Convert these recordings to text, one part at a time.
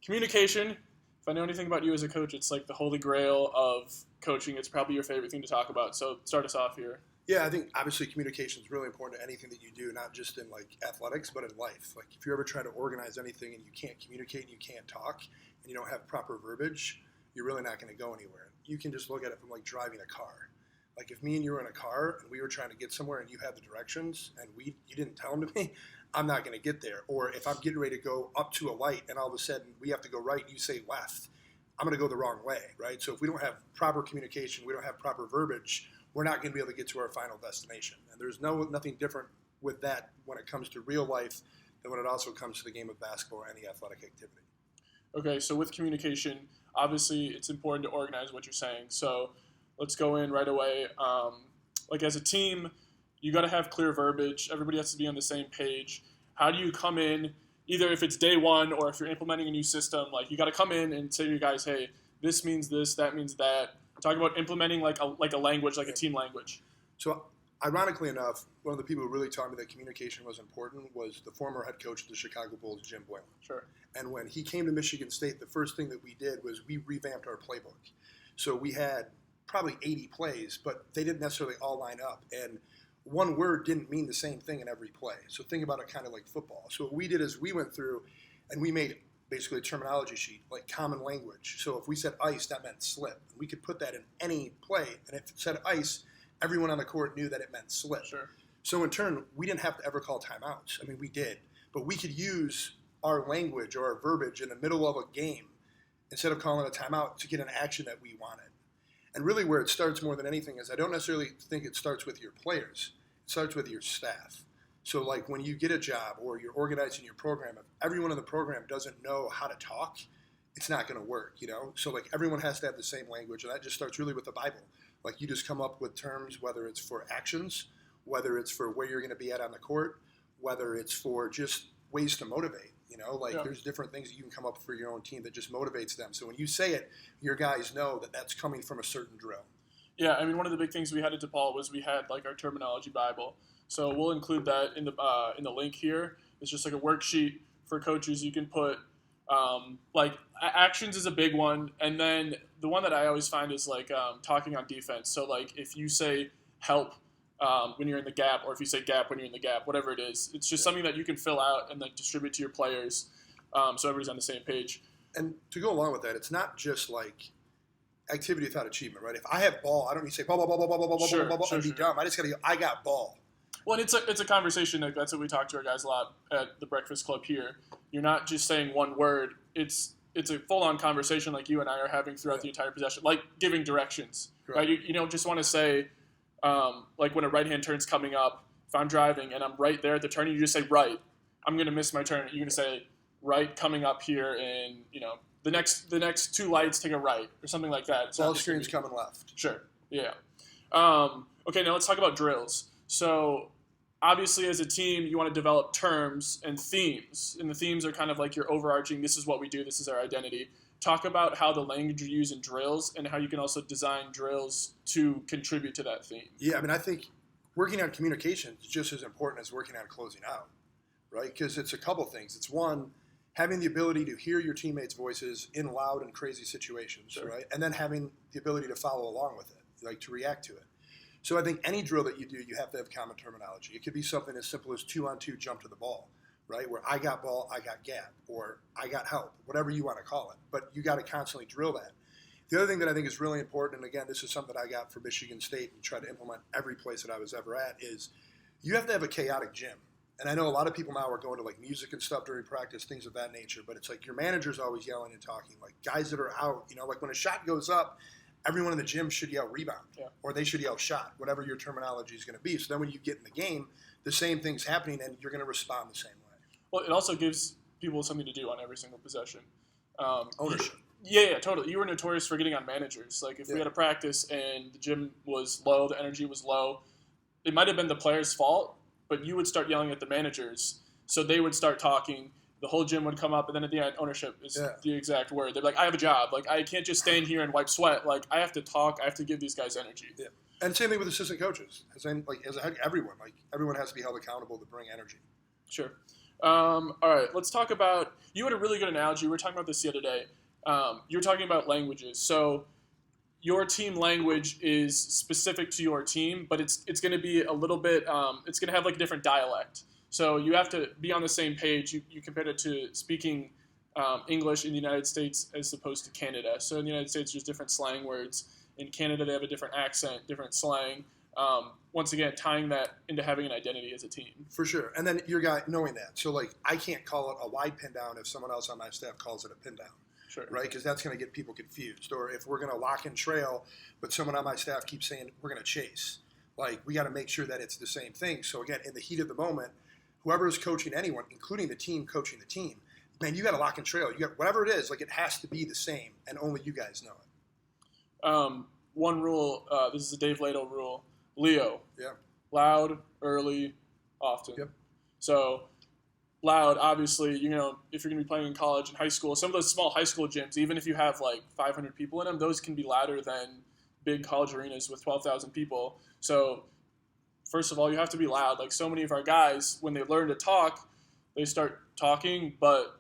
Communication. If I know anything about you as a coach, it's like the holy grail of coaching. It's probably your favorite thing to talk about. So start us off here. Yeah, I think obviously communication is really important to anything that you do, not just in like athletics, but in life. Like if you ever try to organize anything and you can't communicate and you can't talk and you don't have proper verbiage, you're really not going to go anywhere. You can just look at it from like driving a car. Like if me and you were in a car and we were trying to get somewhere and you had the directions and you didn't tell them to me, I'm not going to get there. Or if I'm getting ready to go up to a light and all of a sudden we have to go right and you say left, I'm going to go the wrong way, right? So if we don't have proper communication, we don't have proper verbiage, we're not going to be able to get to our final destination. And there's nothing different with that when it comes to real life than when it also comes to the game of basketball or any athletic activity. Okay, so with communication, obviously it's important to organize what you're saying. So let's go in right away. Like as a team, you got to have clear verbiage. Everybody has to be on the same page. How do you come in, either if it's day one or if you're implementing a new system, like you got to come in and say to your guys, hey, this means this, that means that. Talk about implementing like a language, like a team language. So ironically enough, one of the people who really taught me that communication was important was the former head coach of the Chicago Bulls, Jim Boylan. Sure. And when he came to Michigan State, the first thing that we did was we revamped our playbook. So we had probably 80 plays, but they didn't necessarily all line up. And one word didn't mean the same thing in every play. So think about it kind of like football. So what we did is we went through and we made basically a terminology sheet, like common language. So if we said ice, that meant slip. We could put that in any play. And if it said ice, everyone on the court knew that it meant slip. Sure. So in turn, we didn't have to ever call timeouts. I mean, we did. But we could use our language or our verbiage in the middle of a game instead of calling a timeout to get an action that we wanted. And really where it starts more than anything is I don't necessarily think it starts with your players. It starts with your staff. So like when you get a job or you're organizing your program, if everyone in the program doesn't know how to talk, it's not going to work, you know? So like everyone has to have the same language, and that just starts really with the Bible. Like you just come up with terms, whether it's for actions, whether it's for where you're going to be at on the court, whether it's for just ways to motivate, you know? Like there's different things that you can come up for your own team that just motivates them. So when you say it, your guys know that that's coming from a certain drill. Yeah, I mean, one of the big things we had at DePaul was we had like our terminology Bible. So we'll include that in the link here. It's just like a worksheet for coaches. You can put like actions is a big one, and then the one that I always find is like talking on defense. So like if you say help when you're in the gap, or if you say gap when you're in the gap, whatever it is, it's just something that you can fill out and like distribute to your players, so everybody's on the same page. And to go along with that, it's not just like activity without achievement, right? If I have ball, I don't need to say ball, ball, ball, ball, ball, ball, Sure, ball, ball, sure, and be sure. dumb. I just got to go, I got ball. Well, and it's a conversation. Like that's what we talk to our guys a lot at the Breakfast Club here. You're not just saying one word. It's a full-on conversation like you and I are having throughout the entire possession, like giving directions. Right? You don't just want to say, like when a right-hand turn's coming up, if I'm driving and I'm right there at the turn, you just say right. I'm going to miss my turn. You're going to say right coming up here, and the next two lights take a right or something like that. Ball screen's coming left. Sure. Yeah. Okay, now let's talk about drills. So obviously as a team, you want to develop terms and themes. And the themes are kind of like your overarching, this is what we do, this is our identity. Talk about how the language you use in drills and how you can also design drills to contribute to that theme. Yeah, I mean, I think working on communication is just as important as working on closing out, right? Because it's a couple things. It's one, having the ability to hear your teammates' voices in loud and crazy situations, Sure. right? And then having the ability to follow along with it, like to react to it. So I think any drill that you do, you have to have common terminology. It could be something as simple as 2-on-2 jump to the ball, right? Where I got ball, I got gap, or I got help, whatever you want to call it. But you got to constantly drill that. The other thing that I think is really important, and again, this is something I got from Michigan State and try to implement every place that I was ever at, is you have to have a chaotic gym. And I know a lot of people now are going to like music and stuff during practice, things of that nature, but it's like your manager's always yelling and talking. Like guys that are out, like when a shot goes up, everyone in the gym should yell rebound, or they should yell shot, whatever your terminology is going to be. So then when you get in the game, the same thing's happening and you're going to respond the same way. Well, it also gives people something to do on every single possession. Ownership. Yeah, totally. You were notorious for getting on managers. Like if we had a practice and the gym was low, the energy was low, it might have been the player's fault, but you would start yelling at the managers. So they would start talking. The whole gym would come up, and then at the end, ownership is the exact word. They're like, I have a job. Like, I can't just stand here and wipe sweat. Like, I have to talk. I have to give these guys energy. Yeah. And same thing with assistant coaches. Everyone has to be held accountable to bring energy. Sure. All right, let's talk about. You had a really good analogy. We were talking about this the other day. You were talking about languages. So your team language is specific to your team, but it's going to be a little bit. It's going to have like a different dialect. So you have to be on the same page. You compare it to speaking English in the United States as opposed to Canada. So in the United States, there's different slang words. In Canada, they have a different accent, different slang. Once again, tying that into having an identity as a team. For sure. And then your guy knowing that. So, like, I can't call it a wide pin down if someone else on my staff calls it a pin down. Sure. Right? Because that's going to get people confused. Or if we're going to lock in trail, but someone on my staff keeps saying we're going to chase. Like, we got to make sure that it's the same thing. So, again, in the heat of the moment, whoever is coaching anyone, including the team coaching the team, man, you got to lock in trail. You got whatever it is, like, it has to be the same, and only you guys know it. One rule, this is a Dave Ladle rule. Leo. Yeah. Loud, early, often. Yep. So loud, obviously, you know, if you're going to be playing in college and high school, some of those small high school gyms, even if you have like 500 people in them, those can be louder than big college arenas with 12,000 people. So first of all, you have to be loud. Like so many of our guys, when they learn to talk, they start talking, but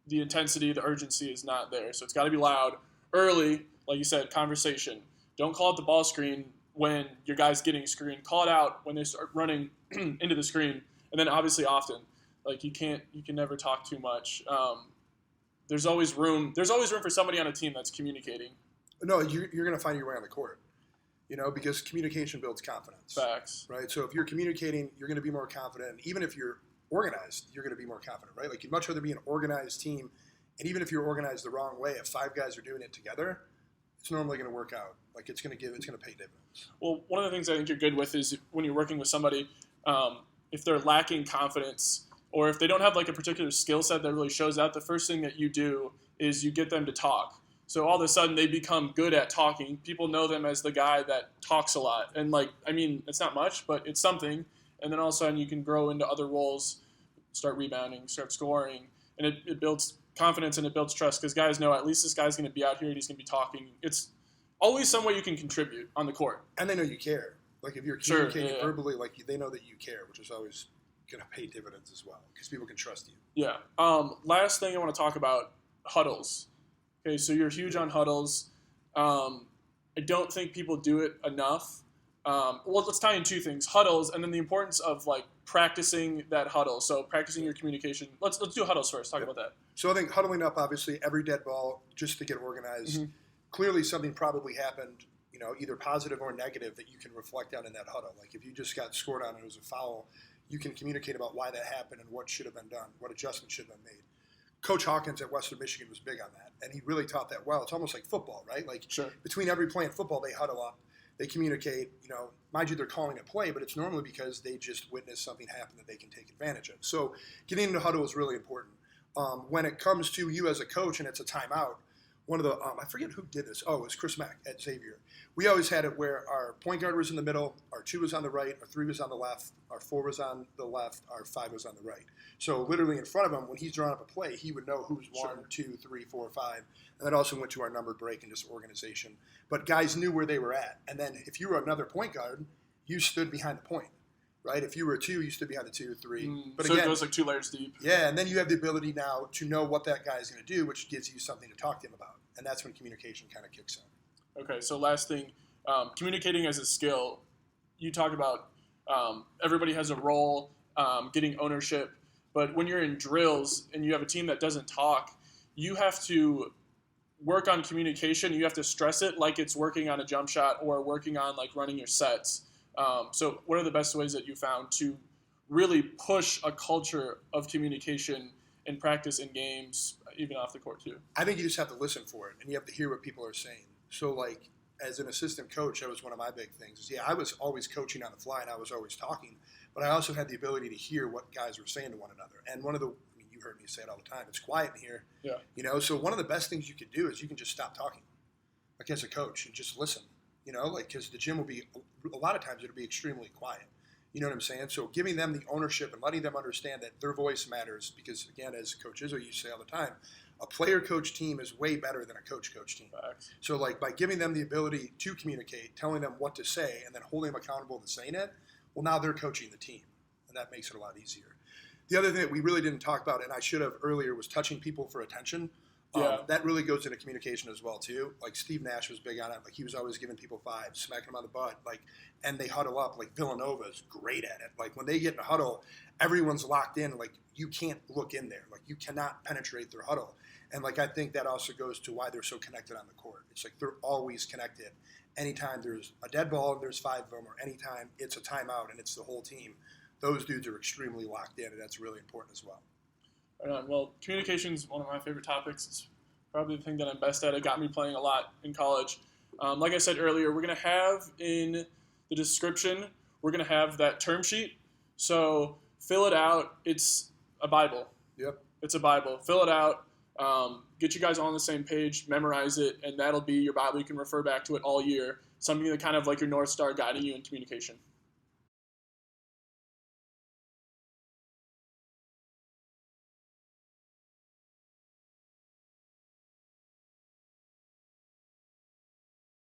the intensity, the urgency is not there. So it's got to be loud. Early, like you said, conversation. Don't call it the ball screen when your guy's getting a screen. Call it out when they start running into the screen. And then obviously often. Like you can never talk too much. There's always room for somebody on a team that's communicating. No, you're going to find your way on the court. You know, because communication builds confidence. Facts. Right? So if you're communicating, you're going to be more confident. Even if you're organized, you're going to be more confident, right? Like you'd much rather be an organized team. And even if you're organized the wrong way, if 5 guys are doing it together, it's normally going to work out. Like it's going to pay dividends. Well, one of the things I think you're good with is when you're working with somebody, if they're lacking confidence or if they don't have like a particular skill set that really shows out, the first thing that you do is you get them to talk. So all of a sudden they become good at talking. People know them as the guy that talks a lot. And like, I mean, it's not much, but it's something. And then all of a sudden you can grow into other roles, start rebounding, start scoring, and it builds confidence and it builds trust because guys know at least this guy's going to be out here and he's going to be talking. It's always some way you can contribute on the court. And they know you care. Like if you're communicating verbally, like they know that you care, which is always going to pay dividends as well because people can trust you. Yeah. Last thing I want to talk about, Huddles. Okay, so you're huge on Huddles. I don't think people do it enough. Well, let's tie in 2 things: Huddles, and then the importance of like practicing that huddle. So practicing your communication. Let's do Huddles first. Talk about that. So I think huddling up, obviously, every dead ball just to get organized. Mm-hmm. Clearly, something probably happened, you know, either positive or negative that you can reflect on in that huddle. Like if you just got scored on and it was a foul, you can communicate about why that happened and what should have been done, what adjustments should have been made. Coach Hawkins at Western Michigan was big on that, and he really taught that well. It's almost like football, right? Like between every play in football, they huddle up, they communicate. You know, mind you, they're calling it play, but it's normally because they just witnessed something happen that they can take advantage of. So getting into huddle is really important. When it comes to you as a coach and it's a timeout, one of the I forget who did this. Oh, it was Chris Mack at Xavier. We always had it where our point guard was in the middle, our 2 was on the right, our 3 was on the left, our 4 was on the left, our 5 was on the right. So literally in front of him, when he's drawing up a play, he would know who's 1, 2, 3, 4, 5. And that also went to our numbered break and just organization. But guys knew where they were at. And then if you were another point guard, you stood behind the point. Right? If you were a 2, you stood behind the 2, 3. But so again, it goes like 2 layers deep. Yeah, and then you have the ability now to know what that guy is going to do, which gives you something to talk to him about. And that's when communication kind of kicks in. Okay, so last thing, communicating as a skill. You talk about everybody has a role, getting ownership. But when you're in drills and you have a team that doesn't talk, you have to work on communication. You have to stress it like it's working on a jump shot or working on like running your sets. So what are the best ways that you found to really push a culture of communication in practice, in games, even off the court too? I think you just have to listen for it, and you have to hear what people are saying. So, like, as an assistant coach, that was one of my big things. Is, I was always coaching on the fly, and I was always talking, but I also had the ability to hear what guys were saying to one another. And you heard me say it all the time, it's quiet in here. Yeah. You know, so one of the best things you could do is you can just stop talking, like as a coach, and just listen. You know, like, because the gym will be, a lot of times it'll be extremely quiet. You know what I'm saying? So giving them the ownership and letting them understand that their voice matters because, again, as Coach Izzo used to say all the time, a player-coach team is way better than a coach-coach team. Facts. So, like, by giving them the ability to communicate, telling them what to say, and then holding them accountable to saying it, well, now they're coaching the team, and that makes it a lot easier. The other thing that we really didn't talk about, and I should have earlier, was touching people for attention. Yeah. That really goes into communication as well too. Like Steve Nash was big on it. Like he was always giving people fives, smacking them on the butt. Like, and they huddle up. Like Villanova's great at it. Like when they get in a huddle, everyone's locked in. Like you can't look in there. Like you cannot penetrate their huddle. And like I think that also goes to why they're so connected on the court. It's like they're always connected. Anytime there's a dead ball and there's 5 of them, or anytime it's a timeout and it's the whole team, those dudes are extremely locked in, and that's really important as well. Right on. Well, communication is one of my favorite topics. It's probably the thing that I'm best at. It got me playing a lot in college. Like I said earlier, we're going to have in the description, we're going to have that term sheet. So fill it out. It's a Bible. Yep. It's a Bible. Fill it out. Get you guys on the same page, memorize it, and that'll be your Bible. You can refer back to it all year. Something that kind of like your North Star guiding you in communication.